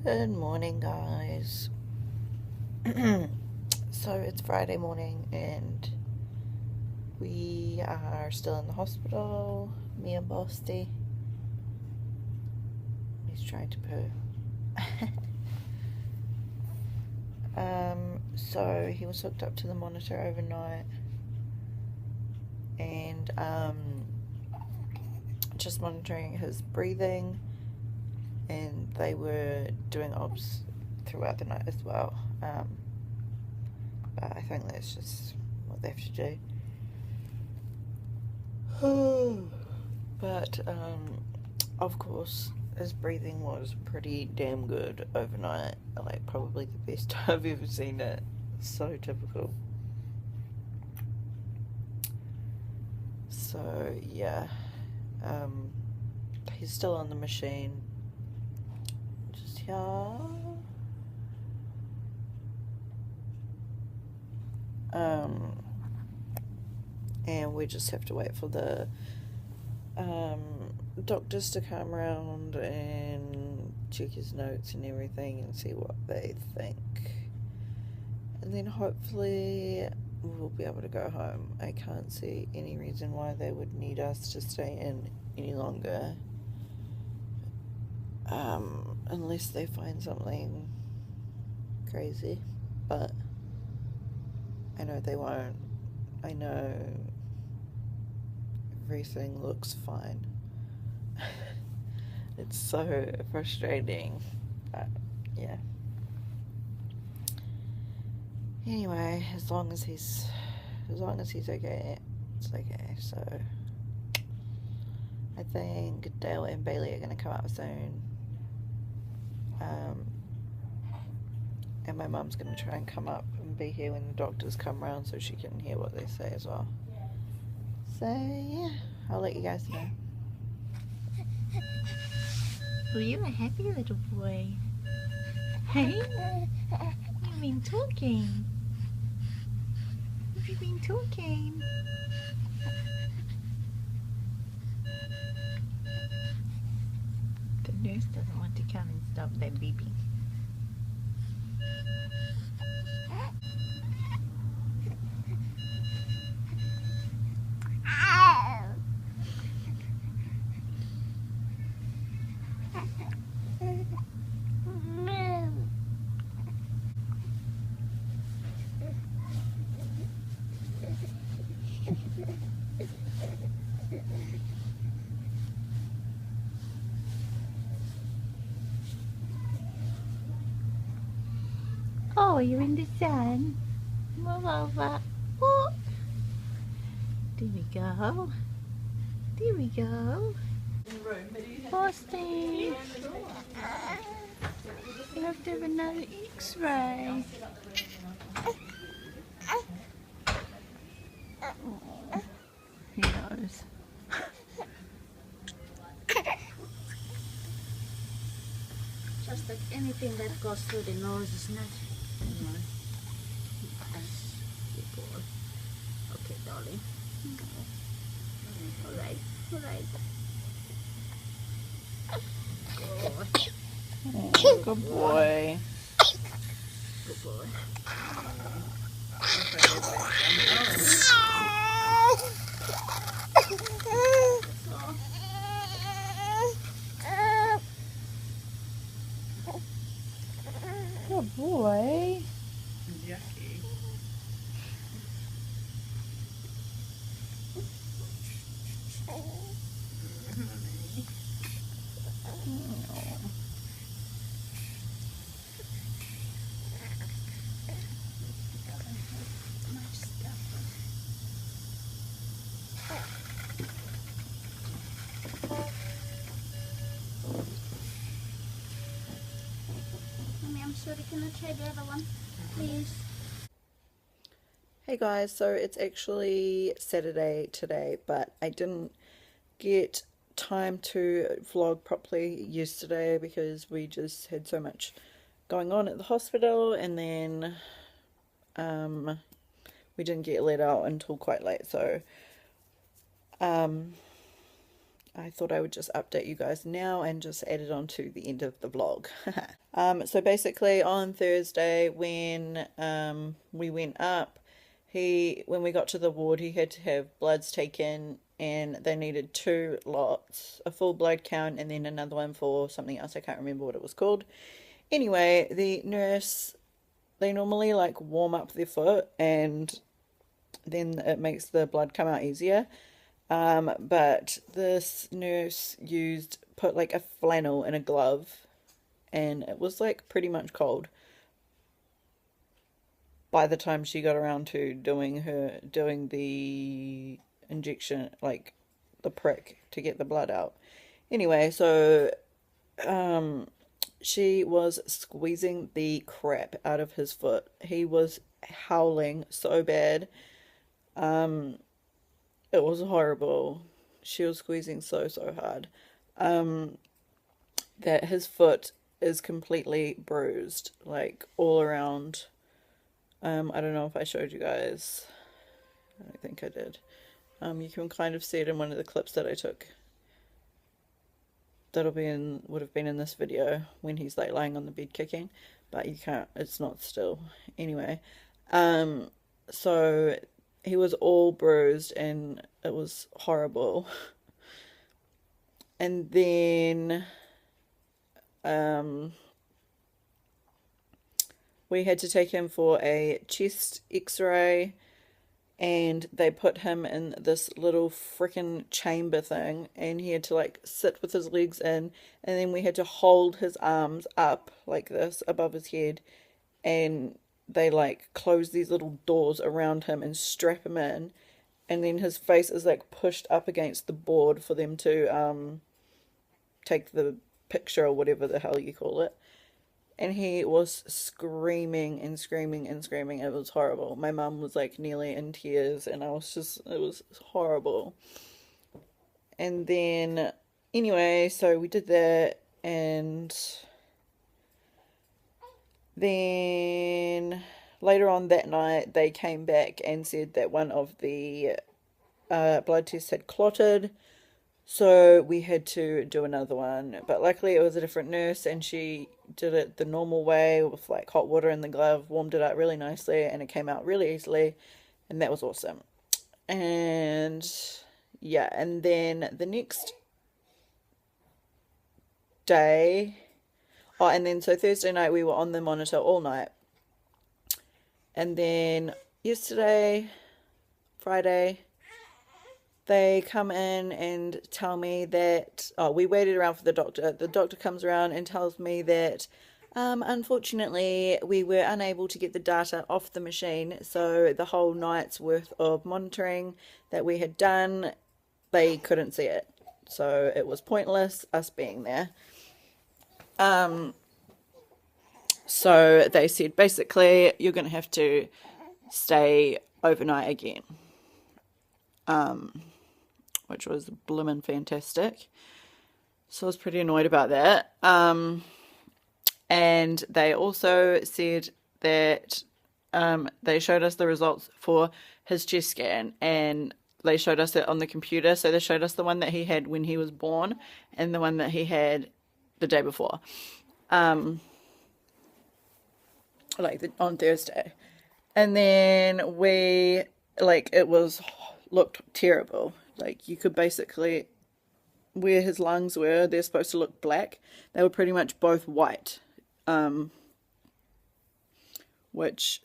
Good morning, guys. So it's Friday morning and we are still in the hospital. Me and Bosty. He's trying to poo. So he was hooked up to the monitor overnight and just monitoring his breathing, and they were doing obs throughout the night as well. But I think that's just what they have to do. But of course his breathing was pretty damn good overnight, like probably the best I've ever seen it. So typical. So yeah, he's still on the machine, just here. And we just have to wait for the doctors to come around and check his notes and everything and see what they think, and then hopefully we'll be able to go home. I can't see any reason why they would need us to stay in any longer, unless they find something crazy, but I know they won't. I know everything looks fine. It's so frustrating, but yeah. Anyway, as long as he's okay, it's okay. So I think Dale and Bailey are gonna come up soon, and my mum's gonna try and come up and be here when the doctors come around so she can hear what they say as well. So yeah, I'll let you guys know. Well, you're a happy little boy. Hey? You've been talking. Have you been talking? The nurse doesn't want to come and stop that beeping. Oh, you're in the sun. Move over. Oh. There we go. There we go. Boston. You have to have another X-ray. He knows. Just like anything that goes through the nose is not, That's good boy. Okay, darling. Alright, alright. Oh, good boy. Good boy. Good boy. Yucky. Mommy, I'm sorry, can I try the other one? Please. Hey guys, so it's actually Saturday today, but I didn't get time to vlog properly yesterday because we just had so much going on at the hospital, and then we didn't get let out until quite late, so I thought I would just update you guys now and just add it on to the end of the vlog. So basically on Thursday when we went up, when we got to the ward, he had to have bloods taken, and they needed 2 lots, a full blood count and then another one for something else. I can't remember what it was called. Anyway, the nurse, they normally like warm up their foot and then it makes the blood come out easier. But this nurse put like a flannel in a glove, and it was like pretty much cold by the time she got around to doing the injection, like the prick to get the blood out. Anyway, so she was squeezing the crap out of his foot. He was howling so bad. It was horrible. She was squeezing so hard that his foot is completely bruised, like all around. I don't know if I showed you guys. I don't think I did. You can kind of see it in one of the clips that I took. Would have been in this video when he's like lying on the bed kicking, but you can't, it's not still. Anyway, so he was all bruised and it was horrible. And then we had to take him for a chest x-ray, and they put him in this little freaking chamber thing, and he had to like sit with his legs in, and then we had to hold his arms up like this above his head, and they like close these little doors around him and strap him in, and then his face is like pushed up against the board for them to take the picture or whatever the hell you call it. And he was screaming and screaming and screaming. It was horrible. My mum was like nearly in tears, and it was horrible. And then anyway, so we did that, and then later on that night they came back and said that one of the blood tests had clotted, so we had to do another one. But luckily it was a different nurse, and she did it the normal way with like hot water in the glove, warmed it up really nicely, and it came out really easily, and that was awesome. And yeah, and then the next day, and then so Thursday night we were on the monitor all night, and then yesterday, Friday, they come in and tell me that, we waited around for the doctor. The doctor comes around and tells me that, unfortunately, we were unable to get the data off the machine. So the whole night's worth of monitoring that we had done, they couldn't see it. So it was pointless us being there. So they said, basically, you're going to have to stay overnight again. Which was bloomin' fantastic. So I was pretty annoyed about that. And they also said that they showed us the results for his chest scan, and they showed us it on the computer. So they showed us the one that he had when he was born and the one that he had the day before, on Thursday. And then it looked terrible. Like, you could basically, where his lungs were, they're supposed to look black. They were pretty much both white, which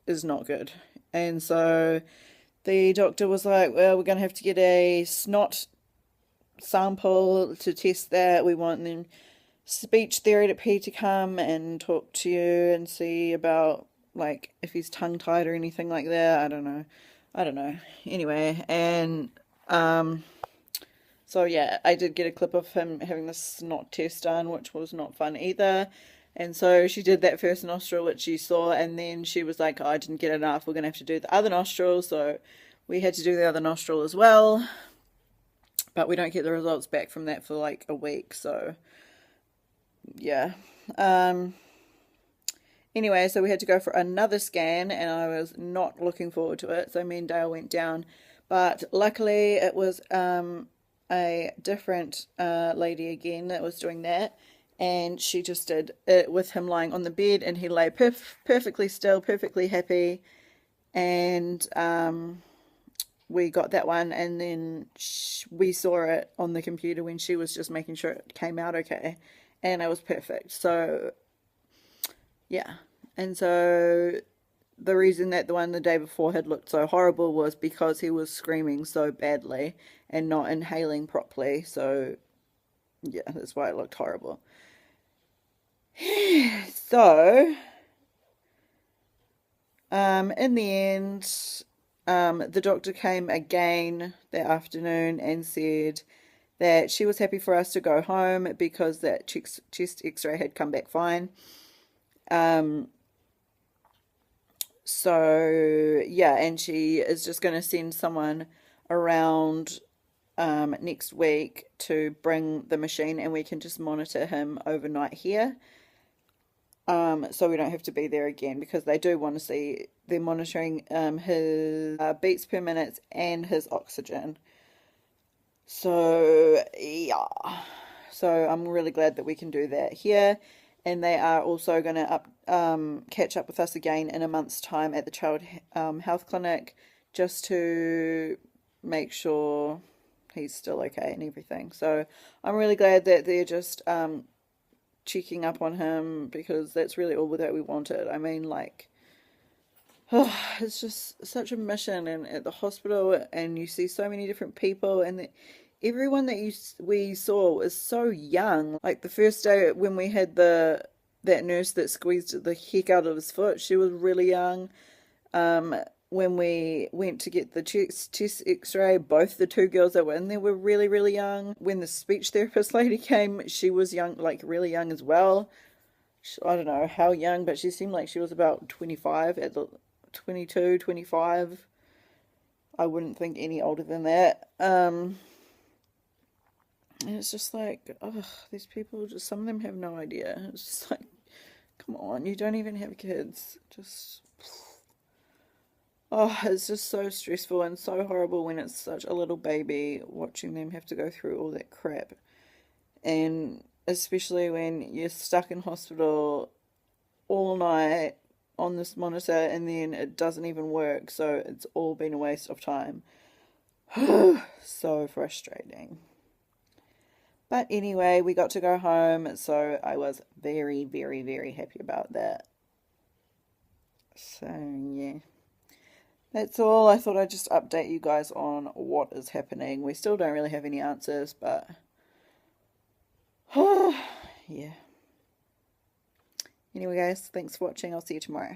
is not good. And so the doctor was like, well, we're going to have to get a snot sample to test that. We want the speech therapy to come and talk to you and see about, like, if he's tongue-tied or anything like that. I don't know. Anyway, and so yeah, I did get a clip of him having the snot test done, which was not fun either. And so she did that first nostril, which you saw, and then she was like, oh, I didn't get enough, we're going to have to do the other nostril. So we had to do the other nostril as well, but we don't get the results back from that for like a week. So yeah. Anyway, so we had to go for another scan, and I was not looking forward to it. So me and Dale went down, but luckily it was a a different lady again that was doing that, and she just did it with him lying on the bed, and he lay perfectly still, perfectly happy, and we got that one, and then we saw it on the computer when she was just making sure it came out okay, and it was perfect. So yeah, and so the reason that the one the day before had looked so horrible was because he was screaming so badly and not inhaling properly. So yeah, that's why it looked horrible. So in the end, the doctor came again that afternoon and said that she was happy for us to go home because that chest x-ray had come back fine. So yeah, and she is just going to send someone around next week to bring the machine, and we can just monitor him overnight here. So we don't have to be there again, because they do want to see, they're monitoring his beats per minute and his oxygen. So yeah, so I'm really glad that we can do that here. And they are also going to catch up with us again in a month's time at the child health clinic, just to make sure he's still okay and everything. So I'm really glad that they're just checking up on him, because that's really all that we wanted. I mean, like, oh, it's just such a mission, and at the hospital, and you see so many different people, and everyone that we saw was so young. Like the first day when we had that nurse that squeezed the heck out of his foot, she was really young. When we went to get the chest x-ray, both the two girls that were in there were really, really young. When the speech therapist lady came, she was young, like really young as well. I don't know how young, but she seemed like she was about 25, 22, 25. I wouldn't think any older than that. And it's just like, oh, these people, just some of them have no idea. It's just like, come on, you don't even have kids. Just, oh, it's just so stressful and so horrible when it's such a little baby, watching them have to go through all that crap. And especially when you're stuck in hospital all night on this monitor, and then it doesn't even work, so it's all been a waste of time. So frustrating. But anyway, we got to go home, so I was very, very, very happy about that. So, yeah. That's all. I thought I'd just update you guys on what is happening. We still don't really have any answers, but yeah. Anyway, guys, thanks for watching. I'll see you tomorrow.